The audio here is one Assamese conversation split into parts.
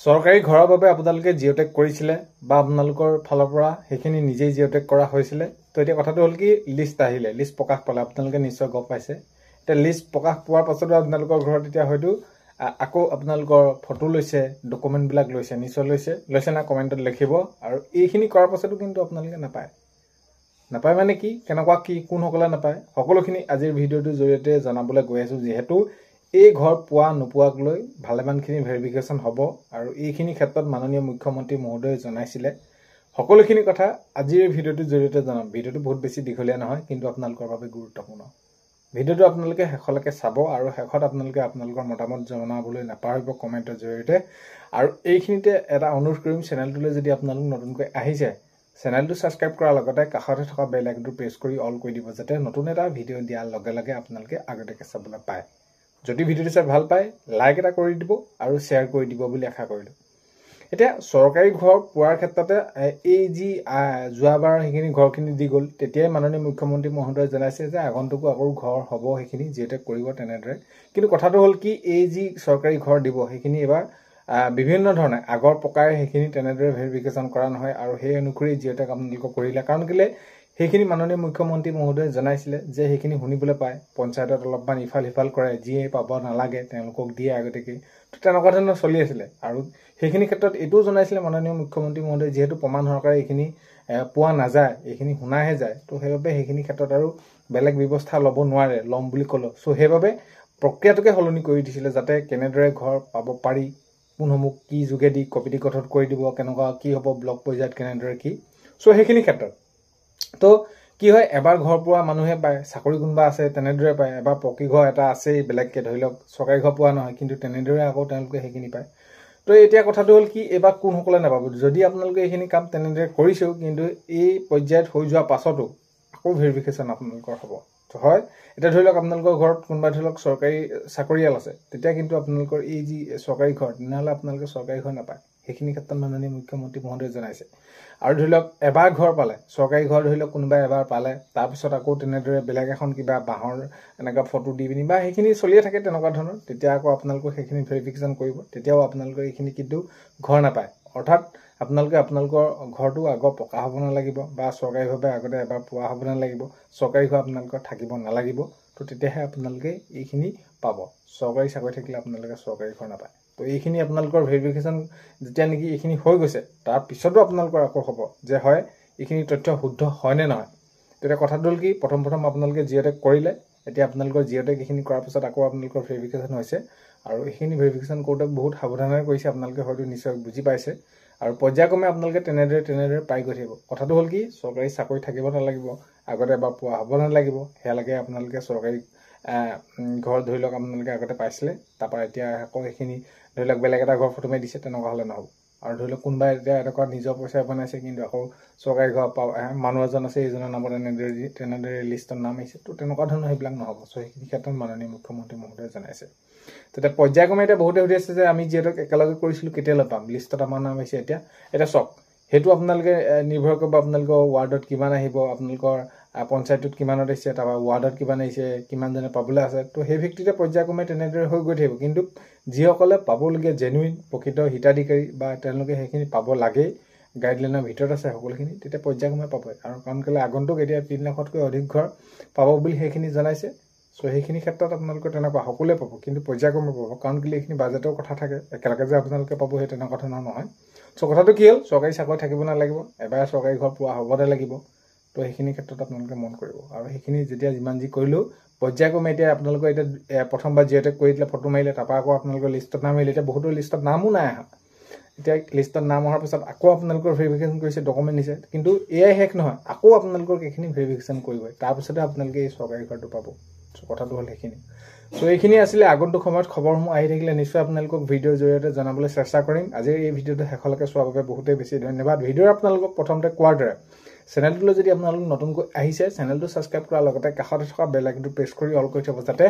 চৰকাৰী ঘৰৰ বাবে আপোনালোকে জিঅ'টেক কৰিছিলে বা আপোনালোকৰ ফালৰ পৰা সেইখিনি নিজেই জিঅ'টেক কৰা হৈছিলে। তো এতিয়া কথাটো হ'ল কি লিষ্ট আহিলে, লিষ্ট প্ৰকাশ পালে, আপোনালোকে নিশ্চয় গম পাইছে। এতিয়া লিষ্ট প্ৰকাশ পোৱাৰ পাছতো আপোনালোকৰ ঘৰত এতিয়া হয়তো আকৌ আপোনালোকৰ ফটো লৈছে, ডকুমেণ্টবিলাক লৈছে, নিশ্চয় লৈছে না কমেণ্টত লিখিব। আৰু এইখিনি কৰাৰ পাছতো কিন্তু আপোনালোকে নাপায় মানে কি, কেনেকুৱা কি, কোনসকলে নাপায়, সকলোখিনি আজিৰ ভিডিঅ'টোৰ জৰিয়তে জনাবলৈ গৈ আছোঁ। যিহেতু এই ঘৰ পোৱা নোপোৱাক লৈ ভালেমানখিনি ভেৰিফিকেশ্যন হ'ব আৰু এইখিনি ক্ষেত্ৰত মাননীয় মুখ্যমন্ত্ৰী মহোদয়ে জনাইছিলে। সকলোখিনি কথা আজিৰ ভিডিঅ'টোৰ জৰিয়তে জনাম। ভিডিঅ'টো বহুত বেছি দীঘলীয়া নহয়, কিন্তু আপোনালোকৰ বাবে গুৰুত্বপূৰ্ণ। ভিডিঅ'টো আপোনালোকে শেষলৈকে চাব আৰু শেষত আপোনালোকে আপোনালোকৰ মতামত জনাবলৈ নাপাহৰিব কমেণ্টৰ জৰিয়তে। আৰু এইখিনিতে এটা অনুৰোধ কৰিম, চেনেলটোলৈ যদি আপোনালোক নতুনকৈ আহিছে, চেনেলটো ছাবস্ক্ৰাইব কৰাৰ লগতে কাষতে থকা বেল আইকনটো প্ৰেছ কৰি অল কৰি দিব, যাতে নতুন এটা ভিডিঅ' দিয়াৰ লগে লগে আপোনালোকে আগতীয়াকৈ চাবলৈ পায়। যদি ভিডিঅ'টো চাই ভাল পায়, লাইক এটা কৰি দিব আৰু শ্বেয়াৰ কৰি দিব বুলি আশা কৰিলোঁ। এতিয়া চৰকাৰী ঘৰ পোৱাৰ ক্ষেত্ৰতে এই যি যোৱাবাৰ সেইখিনি ঘৰখিনি দি গ'ল, তেতিয়াই মাননীয় মুখ্যমন্ত্ৰী মহোদয়ে জনাইছে যে আগন্তুকো আকৌ ঘৰ হ'ব, সেইখিনি জিঅ'টেক কৰিব তেনেদৰে। কিন্তু কথাটো হ'ল কি, এই যি চৰকাৰী ঘৰ দিব সেইখিনি এবাৰ বিভিন্ন ধৰণে আগৰ পকাই সেইখিনি তেনেদৰে ভেৰিফিকেশ্যন কৰা নহয় আৰু সেই অনুসৰি জিঅ'টেক আপোনালোকক কৰিলে। কাৰণ কেলৈ সেইখিনি মাননীয় মুখ্যমন্ত্ৰী মহোদয়ে জনাইছিলে যে সেইখিনি শুনিবলৈ পায়, পঞ্চায়তত অলপমান ইফাল সিফাল কৰে, যিয়ে পাব নালাগে তেওঁলোকক দিয়ে আগতীয়াকৈ। তো তেনেকুৱা ধৰণৰ চলি আছিলে। আৰু সেইখিনি ক্ষেত্ৰত এইটোও জনাইছিলে মাননীয় মুখ্যমন্ত্ৰী মহোদয়ে, যিহেতু প্ৰমাণ সহকাৰে এইখিনি পোৱা নাযায়, এইখিনি শুনাহে যায়, তো সেইবাবে সেইখিনি ক্ষেত্ৰত আৰু বেলেগ ব্যৱস্থা ল'ব নোৱাৰে, ল'ম বুলি ক'লেও। চ' সেইবাবে প্ৰক্ৰিয়াটোকে সলনি কৰি দিছিলে, যাতে কেনেদৰে ঘৰ পাব পাৰি, কোনসমূহ কি যোগেদি কমিটি গঠন কৰি দিব, কেনেকুৱা কি হ'ব, ব্লক পৰ্যায়ত কেনেদৰে কি। চ' সেইখিনি ক্ষেত্ৰত তো কি হয়, এবাৰ ঘৰ পোৱা মানুহে পায়, চাকৰি কোনোবা আছে তেনেদৰে পায়, এবাৰ পকী ঘৰ এটা আছেই বেলেগকৈ, ধৰি লওক চৰকাৰী ঘৰ পোৱা নহয়, কিন্তু তেনেদৰে আকৌ তেওঁলোকে সেইখিনি পায়। তো এতিয়া কথাটো হ'ল কি, এইবাৰ কোনসকলে নাপাব। যদি আপোনালোকে এইখিনি কাম তেনেদৰে কৰিছেও, কিন্তু এই পৰ্যায়ত হৈ যোৱাৰ পাছতো আকৌ ভেৰিফিকেশ্যন আপোনালোকৰ হ'ব হয়। এতিয়া ধৰি লওক আপোনালোকৰ ঘৰত কোনোবা ধৰি লওক চৰকাৰী চাকৰিয়াল আছে, তেতিয়া কিন্তু আপোনালোকৰ এই যি চৰকাৰী ঘৰ, তেনেহ'লে আপোনালোকে চৰকাৰী ঘৰ নাপায়। সেইখিনি ক্ষেত্ৰত মাননীয় মুখ্যমন্ত্ৰী মহোদয়ে জনাইছে। আৰু ধৰি লওক এবাৰ ঘৰ পালে, চৰকাৰী ঘৰ ধৰি লওক কোনোবাই এবাৰ পালে, তাৰপিছত আকৌ তেনেদৰে বেলেগ এখন কিবা বাঁহৰ এনেকুৱা ফটো দি পিনি বা সেইখিনি চলিয়ে থাকে তেনেকুৱা ধৰণৰ, তেতিয়া আকৌ আপোনালোকে সেইখিনি ভেৰিফিকেশ্যন কৰিব, তেতিয়াও আপোনালোকে এইখিনি কিন্তু ঘৰ নাপায়। অৰ্থাৎ আপোনালোকে আপোনালোকৰ ঘৰটো আগৰ পকা হ'ব নালাগিব বা চৰকাৰীভাৱে আগতে এবাৰ পোৱা হ'ব নালাগিব, চৰকাৰী ঘৰ আপোনালোকৰ থাকিব নালাগিব। তো তেতিয়াহে আপোনালোকে এইখিনি পাব। চৰকাৰী চাকৰি থাকিলে আপোনালোকে চৰকাৰী ঘৰ নাপায়। তো এইখিনি আপোনালোকৰ ভেৰিফিকেশ্যন যেতিয়া নেকি এইখিনি হৈ গৈছে, তাৰপিছতো আপোনালোকৰ আকৌ হ'ব যে হয় এইখিনি তথ্য শুদ্ধ হয়নে নহয়। তেতিয়া কথাটো হ'ল কি, প্ৰথম আপোনালোকে জিঅ'টেক কৰিলে, এতিয়া আপোনালোকৰ জিঅ'টেক এইখিনি কৰাৰ পিছত আকৌ আপোনালোকৰ ভেৰিফিকেশ্যন হৈছে। আৰু এইখিনি ভেৰিফিকেশ্যন কৰোঁতে বহুত সাৱধানেৰে কৰিছে, আপোনালোকে হয়তো নিশ্চয় বুজি পাইছে। আৰু পৰ্যায়ক্ৰমে আপোনালোকে তেনেদৰে পাই গৈ থাকিব। কথাটো হ'ল কি, চৰকাৰী চাকৰি থাকিব নালাগিব, আগতে এবাৰ পোৱা হ'ব নালাগিব, সেয়ালৈকে আপোনালোকে চৰকাৰী ঘৰ ধৰি লওক আপোনালোকে আগতে পাইছিলে, তাৰপৰা এতিয়া আকৌ সেইখিনি ধৰি লওক বেলেগ এটা ঘৰ ফটো মাৰি দিছে, তেনেকুৱা হ'লে নহ'ব। আৰু ধৰি লওক কোনোবাই এতিয়া এনেকুৱা নিজৰ পইচাই বনাইছে, কিন্তু আকৌ চৰকাৰী ঘৰ মানুহ এজন আছে, এইজনৰ নামত তেনেদৰে লিষ্টত নাম আহিছে, তো তেনেকুৱা ধৰণৰ সেইবিলাক নহ'ব। চ' সেইখিনি ক্ষেত্ৰত মাননীয় মুখ্যমন্ত্ৰী মহোদয়ে জনাইছে। তেতিয়া পৰ্যায়ক্ৰমে এতিয়া বহুতে সুধি আছে যে আমি যিহেতু একেলগে কৰিছিলোঁ কেতিয়ালৈ পাম, লিষ্টত আমাৰ নাম আহিছে এতিয়া চাওক, সেইটো আপোনালোকে নিৰ্ভৰ কৰিব আপোনালোকৰ ৱাৰ্ডত কিমান আহিব, আপোনালোকৰ পঞ্চায়তটোত কিমানত আহিছে, তাৰপৰা ৱাৰ্ডত কিমান আহিছে, কিমানজনে পাবলৈ আছে। তো সেই ভিত্তিতে পৰ্যায়ক্ৰমে তেনেদৰে হৈ গৈ থাকিব। কিন্তু যিসকলে পাবলগীয়া জেনুইন প্ৰকৃত হিতাধিকাৰী বা তেওঁলোকে সেইখিনি পাব লাগেই, গাইডলাইনৰ ভিতৰত আছে সকলোখিনি, তেতিয়া পৰ্যায়ক্ৰমে পাবই। আৰু কাৰণ কেলৈ আগন্তুক এতিয়া 3 লাখতকৈ অধিক ঘৰ পাব বুলি সেইখিনি জনাইছে। চ' সেইখিনি ক্ষেত্ৰত আপোনালোকে তেনেকুৱা সকলোৱে পাব, কিন্তু পৰ্যায়ক্ৰমে পাব। কাৰণ কেলৈ এইখিনি বাজেটৰ কথা থাকে, একেলগে যে আপোনালোকে পাব সেই তেনেকুৱা ধৰণৰ নহয়। চ' কথাটো কি হ'ল, চৰকাৰী চাকৰি থাকিব নালাগিব, এবাৰ চৰকাৰী ঘৰ পোৱা হ'বতে লাগিব। তো সেইখিনি ক্ষেত্ৰত আপোনালোকে মন কৰিব। আৰু সেইখিনি যেতিয়া যিমান যি কৰিলেও পৰ্যায়ক্ৰমে এতিয়া আপোনালোকৰ এতিয়া প্ৰথমবাৰ জিঅ'টেক কৰি দিলে, ফটো মাৰিলে, তাৰপৰা আকৌ আপোনালোকৰ লিষ্টত নাম আহিলে। এতিয়া বহুতো লিষ্টত নামো নাই অহা। এতিয়া লিষ্টত নাম অহাৰ পিছত আকৌ আপোনালোকৰ ভেৰিফিকেশ্যন কৰিছে, ডকুমেণ্ট দিছে, কিন্তু এয়াই শেষ নহয়, আকৌ আপোনালোকক এইখিনি ভেৰিফিকেশ্যন কৰিবই, তাৰপিছতে আপোনালোকে এই চৰকাৰী ঘৰটো পাব। চ' কথাটো হ'ল সেইখিনি। চ' এইখিনি আছিলে আগন্তুক সময়ত খবৰসমূহ আহি থাকিলে নিশ্চয় আপোনালোকক ভিডিঅ'ৰ জৰিয়তে জনাবলৈ চেষ্টা কৰিম। আজিৰ এই ভিডিঅ'টো শেষলৈকে চোৱাৰ বাবে বহুতেই বেছি ধন্যবাদ। ভিডিঅ'ৰ আপোনালোকক প্ৰথমতে কোৱাৰ দৰে চেনেলটোলৈ যদি আপোনালোক নতুনকৈ আহিছে, চেনেলটো ছাবস্ক্ৰাইব কৰাৰ লগতে কাষতে থকা বেল আইকনটো প্ৰেছ কৰি অল কৰি থ'ব, যাতে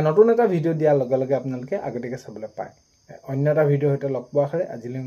নতুন এটা ভিডিঅ' দিয়াৰ লগে লগে আপোনালোকে আগতীয়াকৈ চাবলৈ পায়। অন্য এটা ভিডিঅ'ৰ সৈতে লগ পোৱাৰ আশাৰে আজিলৈ